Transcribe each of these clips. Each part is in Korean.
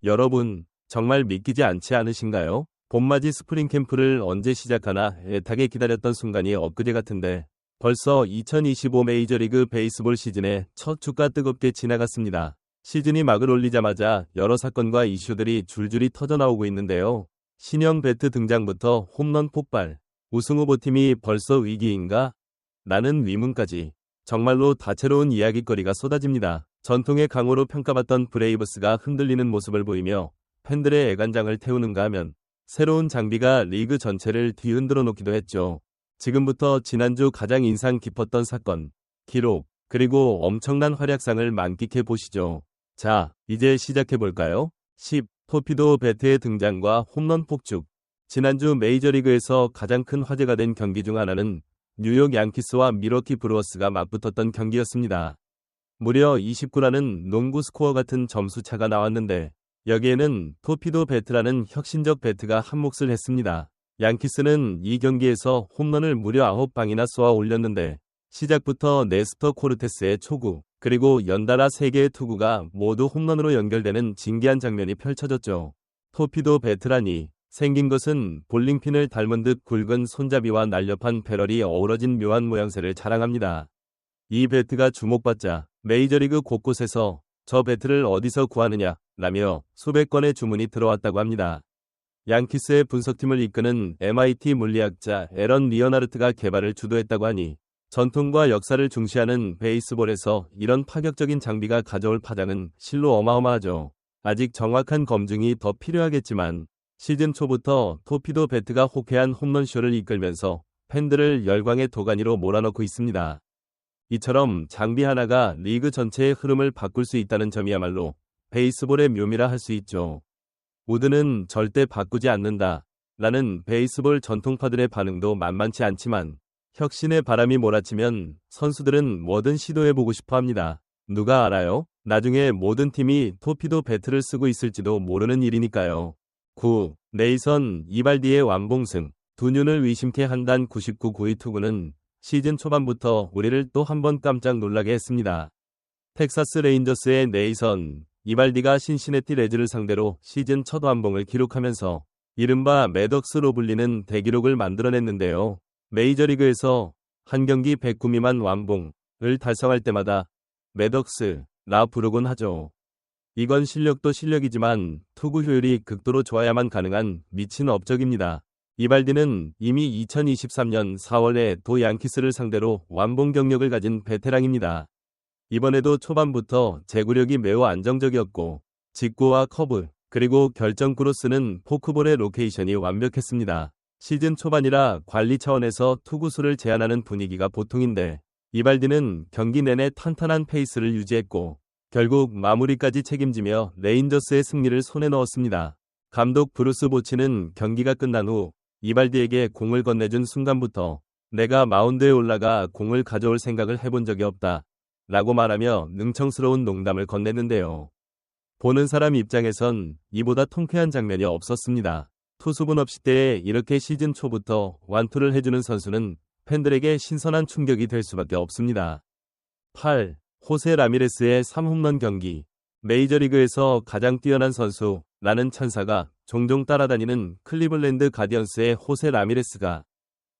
여러분, 정말 믿기지 않지 않으신가요? 봄맞이 스프링 캠프를 언제 시작하나 애타게 기다렸던 순간이 엊그제 같은데 벌써 2025 메이저리그 베이스볼 시즌의 첫 주가 뜨겁게 지나갔습니다. 시즌이 막을 올리자마자 여러 사건과 이슈들이 줄줄이 터져나오고 있는데요. 신형 배트 등장부터 홈런 폭발, 우승 후보팀이 벌써 위기인가? 라는 위문까지 정말로 다채로운 이야깃거리가 쏟아집니다. 전통의 강호로 평가받던 브레이브스가 흔들리는 모습을 보이며 팬들의 애간장을 태우는가 하면 새로운 장비가 리그 전체를 뒤흔들어 놓기도 했죠. 지금부터 지난주 가장 인상 깊었던 사건, 기록, 그리고 엄청난 활약상을 만끽해 보시죠. 자, 이제 시작해볼까요? 10. 토피도 배트의 등장과 홈런 폭죽. 지난주 메이저리그에서 가장 큰 화제가 된 경기 중 하나는 뉴욕 양키스와 밀워키 브루어스가 맞붙었던 경기였습니다. 무려 29라는 농구 스코어 같은 점수차가 나왔는데 여기에는 토피도 배트라는 혁신적 배트가 한몫을 했습니다. 양키스는 이 경기에서 홈런을 무려 9방이나 쏘아 올렸는데 시작부터 네스터 코르테스의 초구, 그리고 연달아 3개의 투구가 모두 홈런으로 연결되는 진기한 장면이 펼쳐졌죠. 토피도 배트라니 생긴 것은 볼링핀을 닮은 듯 굵은 손잡이와 날렵한 배럴이 어우러진 묘한 모양새를 자랑합니다. 이 배트가 주목받자 메이저리그 곳곳에서 저 배트를 어디서 구하느냐 라며 수백 건의 주문이 들어왔다고 합니다. 양키스의 분석팀을 이끄는 MIT 물리학자 에런 리어나르트가 개발을 주도했다고 하니 전통과 역사를 중시하는 베이스볼에서 이런 파격적인 장비가 가져올 파장은 실로 어마어마하죠. 아직 정확한 검증이 더 필요하겠지만 시즌 초부터 토피도 배트가 호쾌한 홈런쇼를 이끌면서 팬들을 열광의 도가니로 몰아넣고 있습니다. 이처럼 장비 하나가 리그 전체의 흐름을 바꿀 수 있다는 점이야말로 베이스볼의 묘미라 할 수 있죠. 우드는 절대 바꾸지 않는다 라는 베이스볼 전통파들의 반응도 만만치 않지만 혁신의 바람이 몰아치면 선수들은 뭐든 시도해보고 싶어 합니다. 누가 알아요? 나중에 모든 팀이 토피도 배트를 쓰고 있을지도 모르는 일이니까요. 9. 네이선 이발디의 완봉승. 두 눈을 의심케 한단 99 9위 투구는 시즌 초반부터 우리를 또 한 번 깜짝 놀라게 했습니다. 텍사스 레인저스의 네이선 이발디가 신시내티 레즈를 상대로 시즌 첫 완봉을 기록하면서 이른바 매덕스로 불리는 대기록을 만들어냈는데요. 메이저리그에서 한 경기 109 미만 완봉을 달성할 때마다 매덕스라 부르곤 하죠. 이건 실력도 실력이지만 투구 효율이 극도로 좋아야만 가능한 미친 업적입니다. 이발디는 이미 2023년 4월에 도 양키스를 상대로 완봉 경력을 가진 베테랑입니다. 이번에도 초반부터 제구력이 매우 안정적이었고 직구와 커브, 그리고 결정구로 쓰는 포크볼의 로케이션이 완벽했습니다. 시즌 초반이라 관리 차원에서 투구수를 제한하는 분위기가 보통인데 이발디는 경기 내내 탄탄한 페이스를 유지했고 결국 마무리까지 책임지며 레인저스의 승리를 손에 넣었습니다. 감독 브루스 보치는 경기가 끝난 후 이발디에게 공을 건네준 순간부터 내가 마운드에 올라가 공을 가져올 생각을 해본 적이 없다 라고 말하며 능청스러운 농담을 건넸는데요. 보는 사람 입장에선 이보다 통쾌한 장면이 없었습니다. 투수분 없이 때에 이렇게 시즌 초부터 완투를 해주는 선수는 팬들에게 신선한 충격이 될 수밖에 없습니다. 8. 호세 라미레스의 3홈런 경기. 메이저리그에서 가장 뛰어난 선수라는 찬사가 종종 따라다니는 클리블랜드 가디언스의 호세 라미레스가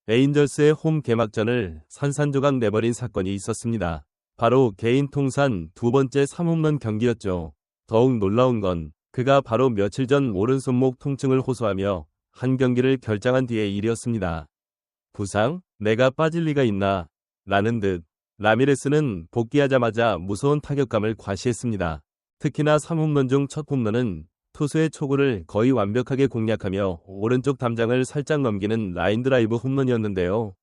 에인절스의 홈 개막전을 산산조각 내버린 사건이 있었습니다. 바로 개인 통산 두 번째 3홈런 경기였죠. 더욱 놀라운 건 그가 바로 며칠 전 오른손목 통증을 호소하며 한 경기를 결장한 뒤의 일이었습니다. 부상? 내가 빠질 리가 있나? 라는 듯 라미레스는 복귀하자마자 무서운 타격감을 과시했습니다. 특히나 3홈런 중 첫 홈런은 투수의 초구를 거의 완벽하게 공략하며 오른쪽 담장을 살짝 넘기는 라인 드라이브 홈런이었는데요.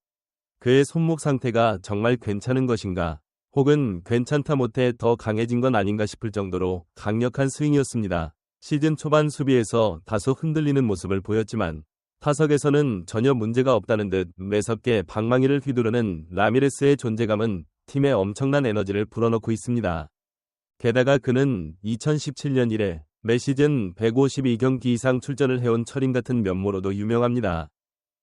그의 손목 상태가 정말 괜찮은 것인가? 혹은 괜찮다 못해 더 강해진 건 아닌가 싶을 정도로 강력한 스윙이었습니다. 시즌 초반 수비에서 다소 흔들리는 모습을 보였지만 타석에서는 전혀 문제가 없다는 듯 매섭게 방망이를 휘두르는 라미레스의 존재감은 팀에 엄청난 에너지를 불어넣고 있습니다. 게다가 그는 2017년 이래 매 시즌 152경기 이상 출전을 해온 철인 같은 면모로도 유명합니다.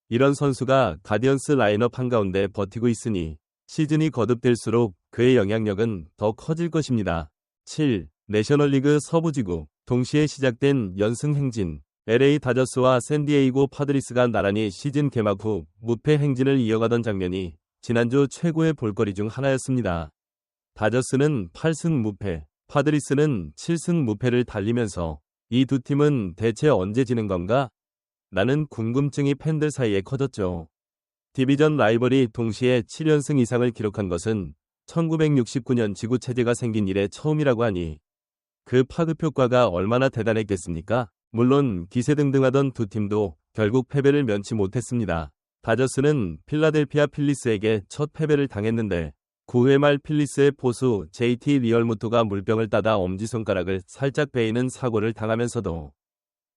이런 선수가 가디언스 라인업 한가운데 버티고 있으니 시즌이 거듭될수록 그의 영향력은 더 커질 것입니다. 7. 내셔널리그 서부지구. 동시에 시작된 연승 행진. LA 다저스와 샌디에이고 파드리스가 나란히 시즌 개막 후 무패 행진을 이어가던 장면이 지난주 최고의 볼거리 중 하나였습니다. 다저스는 8승 무패, 파드리스는 7승 무패를 달리면서 이 두 팀은 대체 언제 지는 건가? 라는 궁금증이 팬들 사이에 커졌죠. 디비전 라이벌이 동시에 7연승 이상을 기록한 것은 1969년 지구체제가 생긴 이래 처음이라고 하니 그 파급 효과가 얼마나 대단했겠습니까? 물론 기세등등하던 두 팀도 결국 패배를 면치 못했습니다. 다저스는 필라델피아 필리스에게 첫 패배를 당했는데 9회 말 필리스의 포수 JT 리얼무토가 물병을 따다 엄지손가락을 살짝 베이는 사고를 당하면서도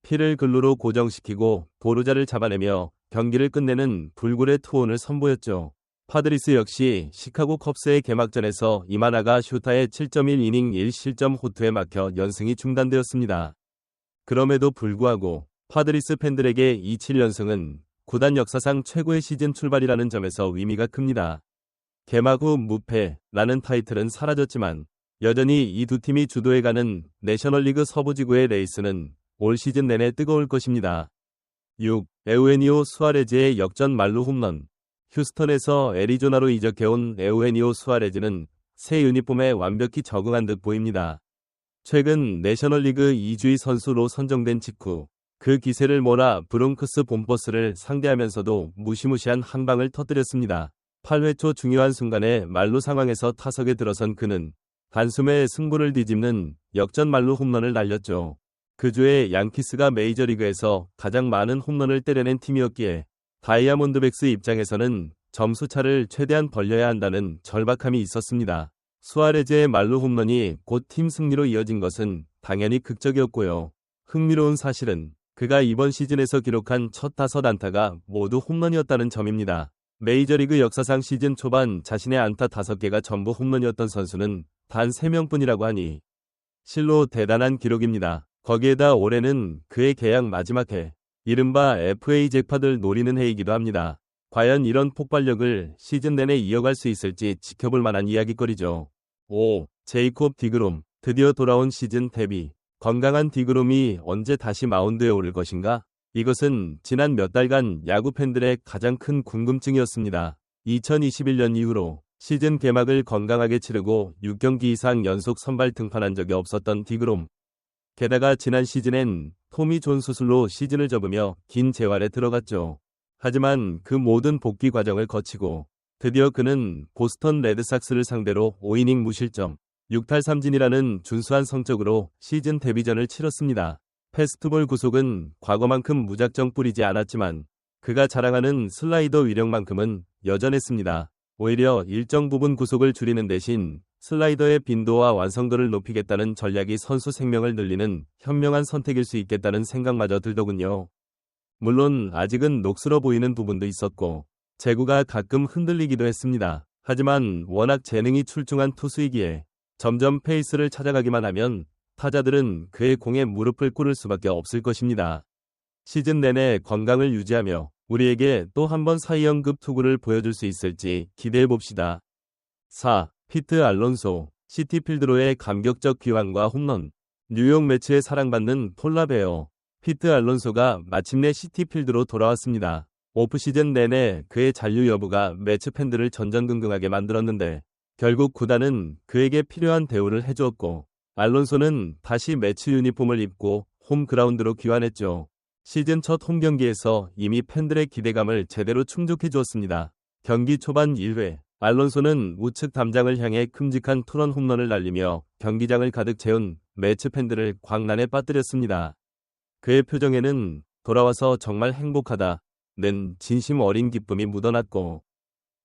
피를 글루로 고정시키고 도루자를 잡아내며 경기를 끝내는 불굴의 투혼을 선보였죠. 파드리스 역시 시카고 컵스의 개막전에서 이마나가 슈타의 7.1이닝 1실점 호투에 막혀 연승이 중단되었습니다. 그럼에도 불구하고 파드리스 팬들에게 이 7연승은 구단 역사상 최고의 시즌 출발이라는 점에서 의미가 큽니다. 개막 후 무패라는 타이틀은 사라졌지만 여전히 이 두 팀이 주도해가는 내셔널리그 서부지구의 레이스는 올 시즌 내내 뜨거울 것입니다. 6. 에우헤니오 수아레즈의 역전 만루 홈런. 휴스턴에서 애리조나로 이적해온 에우헤니오 수아레즈는 새 유니폼에 완벽히 적응한 듯 보입니다. 최근 내셔널리그 2주의 선수로 선정된 직후 그 기세를 몰아 브롱크스 봄버스를 상대하면서도 무시무시한 한 방을 터뜨렸습니다. 8회 초 중요한 순간에 만루 상황에서 타석에 들어선 그는 단숨에 승부를 뒤집는 역전 만루 홈런을 날렸죠. 그 주에 양키스가 메이저리그에서 가장 많은 홈런을 때려낸 팀이었기에 다이아몬드백스 입장에서는 점수차를 최대한 벌려야 한다는 절박함이 있었습니다. 수아레즈의 만루 홈런이 곧 팀 승리로 이어진 것은 당연히 극적이었고요. 흥미로운 사실은 그가 이번 시즌에서 기록한 첫 5안타가 모두 홈런이었다는 점입니다. 메이저리그 역사상 시즌 초반 자신의 안타 5개가 전부 홈런이었던 선수는 단 3명뿐이라고 하니 실로 대단한 기록입니다. 거기에다 올해는 그의 계약 마지막 해, 이른바 FA 잭팟을 노리는 해이기도 합니다. 과연 이런 폭발력을 시즌 내내 이어갈 수 있을지 지켜볼 만한 이야기거리죠. 5. 제이콥 디그롬. 드디어 돌아온 시즌 데뷔. 건강한 디그롬이 언제 다시 마운드에 오를 것인가? 이것은 지난 몇 달간 야구 팬들의 가장 큰 궁금증이었습니다. 2021년 이후로 시즌 개막을 건강하게 치르고 6경기 이상 연속 선발 등판한 적이 없었던 디그롬. 게다가 지난 시즌엔 토미 존 수술로 시즌을 접으며 긴 재활에 들어갔죠. 하지만 그 모든 복귀 과정을 거치고 드디어 그는 보스턴 레드삭스를 상대로 5이닝 무실점, 6탈3진이라는 준수한 성적으로 시즌 데뷔전을 치렀습니다. 패스트볼 구속은 과거만큼 무작정 뿌리지 않았지만 그가 자랑하는 슬라이더 위력만큼은 여전했습니다. 오히려 일정 부분 구속을 줄이는 대신 슬라이더의 빈도와 완성도를 높이겠다는 전략이 선수 생명을 늘리는 현명한 선택일 수 있겠다는 생각마저 들더군요. 물론 아직은 녹슬어 보이는 부분도 있었고 제구가 가끔 흔들리기도 했습니다. 하지만 워낙 재능이 출중한 투수이기에 점점 페이스를 찾아가기만 하면 타자들은 그의 공에 무릎을 꿇을 수밖에 없을 것입니다. 시즌 내내 건강을 유지하며 우리에게 또 한 번 사이영급 투구를 보여줄 수 있을지 기대해봅시다. 4. 피트 알론소. 시티필드로의 감격적 귀환과 홈런. 뉴욕 매츠에 사랑받는 폴라베어. 피트 알론소가 마침내 시티필드로 돌아왔습니다. 오프시즌 내내 그의 잔류 여부가 매츠 팬들을 전전긍긍하게 만들었는데 결국 구단은 그에게 필요한 대우를 해주었고 알론소는 다시 매츠 유니폼을 입고 홈그라운드로 귀환했죠. 시즌 첫 홈경기에서 이미 팬들의 기대감을 제대로 충족해 주었습니다. 경기 초반 1회 알론소는 우측 담장을 향해 큼직한 투런 홈런을 날리며 경기장을 가득 채운 매츠 팬들을 광란에 빠뜨렸습니다. 그의 표정에는 돌아와서 정말 행복하다는 진심 어린 기쁨이 묻어났고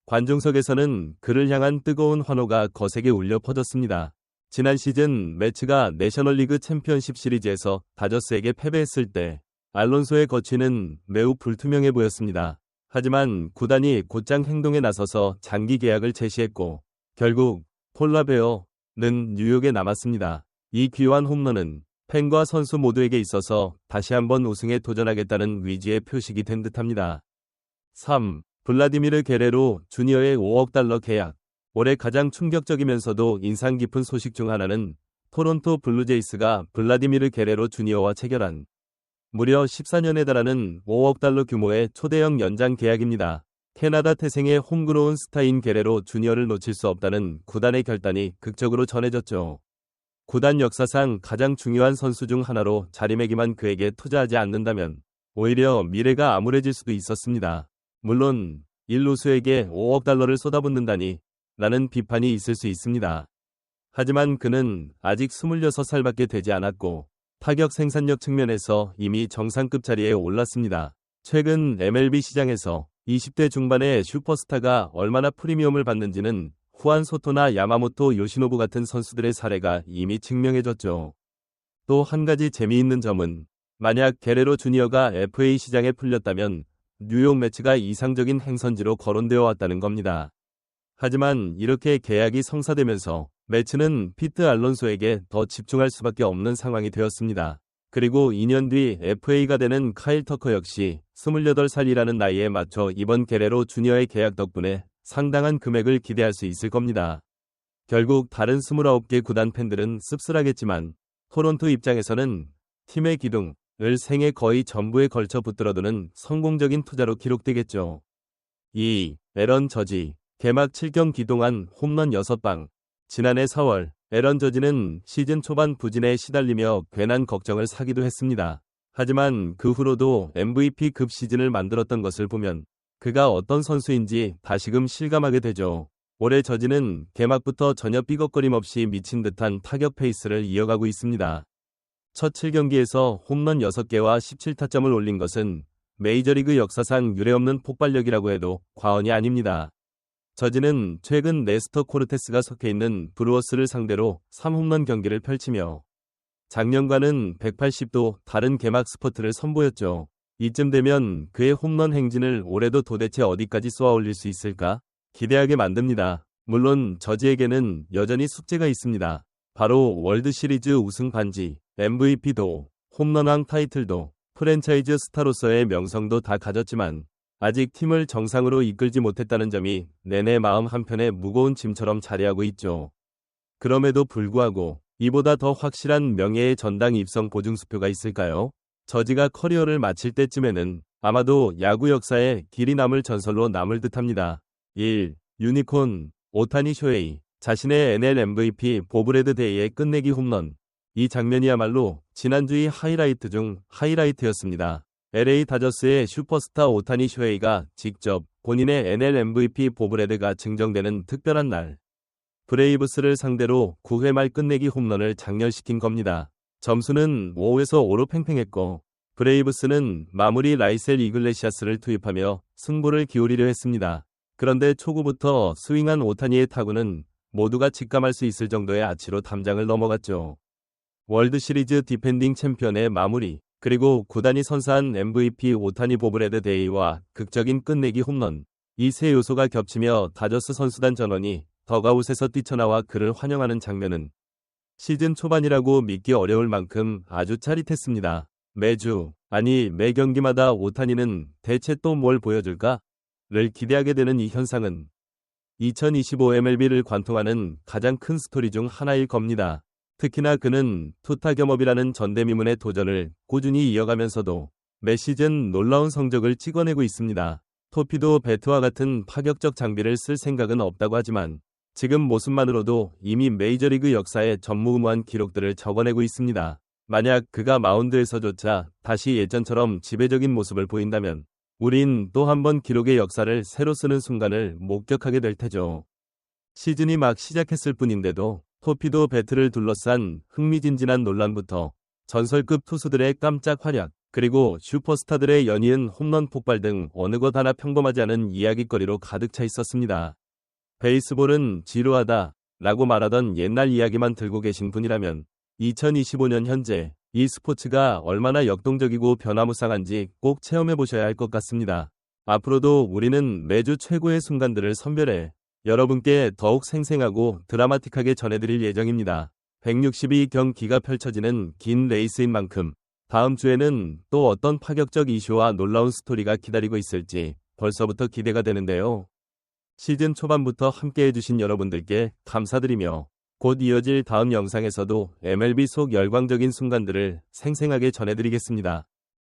관중석에서는 그를 향한 뜨거운 환호가 거세게 울려 퍼졌습니다. 지난 시즌 매츠가 내셔널리그 챔피언십 시리즈에서 다저스에게 패배했을 때 알론소의 거취는 매우 불투명해 보였습니다. 하지만 구단이 곧장 행동에 나서서 장기 계약을 제시했고 결국 폴라베어는 뉴욕에 남았습니다. 이 귀환 홈런은 팬과 선수 모두에게 있어서 다시 한번 우승에 도전하겠다는 의지의 표식이 된 듯합니다. 3. 블라디미르 게레로 주니어의 $5억 계약. 올해 가장 충격적이면서도 인상 깊은 소식 중 하나는 토론토 블루제이스가 블라디미르 게레로 주니어와 체결한 무려 14년에 달하는 5억 달러 규모의 초대형 연장 계약입니다. 캐나다 태생의 홈그로운 스타인 게레로 주니어를 놓칠 수 없다는 구단의 결단이 극적으로 전해졌죠. 구단 역사상 가장 중요한 선수 중 하나로 자리매김한 그에게 투자하지 않는다면 오히려 미래가 암울해질 수도 있었습니다. 물론 일루수에게 5억 달러를 쏟아붓는다니 라는 비판이 있을 수 있습니다. 하지만 그는 아직 26살밖에 되지 않았고 타격 생산력 측면에서 이미 정상급 자리에 올랐습니다. 최근 MLB 시장에서 20대 중반의 슈퍼스타가 얼마나 프리미엄을 받는지는 후안 소토나 야마모토 요시노부 같은 선수들의 사례가 이미 증명해줬죠. 또 한 가지 재미있는 점은 만약 게레로 주니어가 FA 시장에 풀렸다면 뉴욕 매츠가 이상적인 행선지로 거론되어 왔다는 겁니다. 하지만 이렇게 계약이 성사되면서 매츠는 피트 알론소에게 더 집중할 수밖에 없는 상황이 되었습니다. 그리고 2년 뒤 FA가 되는 카일 터커 역시 28살이라는 나이에 맞춰 이번 게레로 주니어의 계약 덕분에 상당한 금액을 기대할 수 있을 겁니다. 결국 다른 29개 구단 팬들은 씁쓸하겠지만 토론토 입장에서는 팀의 기둥을 생애 거의 전부에 걸쳐 붙들어두는 성공적인 투자로 기록되겠죠. 2. 에런 저지 개막 7경기 동안 홈런 6방. 지난해 4월 에런 저지는 시즌 초반 부진에 시달리며 괜한 걱정을 사기도 했습니다. 하지만 그 후로도 MVP급 시즌을 만들었던 것을 보면 그가 어떤 선수인지 다시금 실감하게 되죠. 올해 저지는 개막부터 전혀 삐걱거림 없이 미친 듯한 타격 페이스를 이어가고 있습니다. 첫 7경기에서 홈런 6개와 17타점을 올린 것은 메이저리그 역사상 유례없는 폭발력이라고 해도 과언이 아닙니다. 저지는 최근 네스터 코르테스가 속해 있는 브루어스를 상대로 3홈런 경기를 펼치며 작년과는 180도 다른 개막 스퍼트를 선보였죠. 이쯤 되면 그의 홈런 행진을 올해도 도대체 어디까지 쏘아 올릴 수 있을까? 기대하게 만듭니다. 물론 저지에게는 여전히 숙제가 있습니다. 바로 월드시리즈 우승 반지, MVP도, 홈런왕 타이틀도, 프랜차이즈 스타로서의 명성도 다 가졌지만 아직 팀을 정상으로 이끌지 못했다는 점이 내내 마음 한편에 무거운 짐처럼 자리하고 있죠. 그럼에도 불구하고 이보다 더 확실한 명예의 전당 입성 보증수표가 있을까요? 저지가 커리어를 마칠 때쯤에는 아마도 야구 역사에 길이 남을 전설로 남을 듯합니다. 1. 유니콘 오타니 쇼헤이 자신의 NL MVP 보브레드 데이의 끝내기 홈런. 이 장면이야말로 지난주의 하이라이트 중 하이라이트였습니다. LA 다저스의 슈퍼스타 오타니 쇼헤이가 직접 본인의 NL MVP 보브레드가 증정되는 특별한 날 브레이브스를 상대로 9회 말 끝내기 홈런을 장렬시킨 겁니다. 점수는 5에서 5로 팽팽했고 브레이브스는 마무리 라이셀 이글레시아스를 투입하며 승부를 기울이려 했습니다. 그런데 초구부터 스윙한 오타니의 타구는 모두가 직감할 수 있을 정도의 아치로 담장을 넘어갔죠. 월드시리즈 디펜딩 챔피언의 마무리 그리고 구단이 선사한 MVP 오타니 보브레드 데이와 극적인 끝내기 홈런 이 세 요소가 겹치며 다저스 선수단 전원이 덕아웃에서 뛰쳐나와 그를 환영하는 장면은 시즌 초반이라고 믿기 어려울 만큼 아주 짜릿했습니다. 매주, 아니 매 경기마다 오타니는 대체 또 뭘 보여줄까? 를 기대하게 되는 이 현상은 2025 MLB를 관통하는 가장 큰 스토리 중 하나일 겁니다. 특히나 그는 투타 겸업이라는 전대미문의 도전을 꾸준히 이어가면서도 매 시즌 놀라운 성적을 찍어내고 있습니다. 토피도 배트와 같은 파격적 장비를 쓸 생각은 없다고 하지만 지금 모습만으로도 이미 메이저리그 역사에 전무후무한 기록들을 적어내고 있습니다. 만약 그가 마운드에서조차 다시 예전처럼 지배적인 모습을 보인다면 우린 또 한 번 기록의 역사를 새로 쓰는 순간을 목격하게 될 테죠. 시즌이 막 시작했을 뿐인데도 토피도 배트를 둘러싼 흥미진진한 논란부터 전설급 투수들의 깜짝 활약, 그리고 슈퍼스타들의 연이은 홈런 폭발 등 어느 것 하나 평범하지 않은 이야깃거리로 가득 차 있었습니다. 베이스볼은 지루하다 라고 말하던 옛날 이야기만 들고 계신 분이라면 2025년 현재 이 스포츠가 얼마나 역동적이고 변화무쌍한지 꼭 체험해보셔야 할 것 같습니다. 앞으로도 우리는 매주 최고의 순간들을 선별해 여러분께 더욱 생생하고 드라마틱하게 전해드릴 예정입니다. 162경기가 펼쳐지는 긴 레이스인 만큼 다음 주에는 또 어떤 파격적 이슈와 놀라운 스토리가 기다리고 있을지 벌써부터 기대가 되는데요. 시즌 초반부터 함께해 주신 여러분들께 감사드리며 곧 이어질 다음 영상에서도 MLB 속 열광적인 순간들을 생생하게 전해드리겠습니다.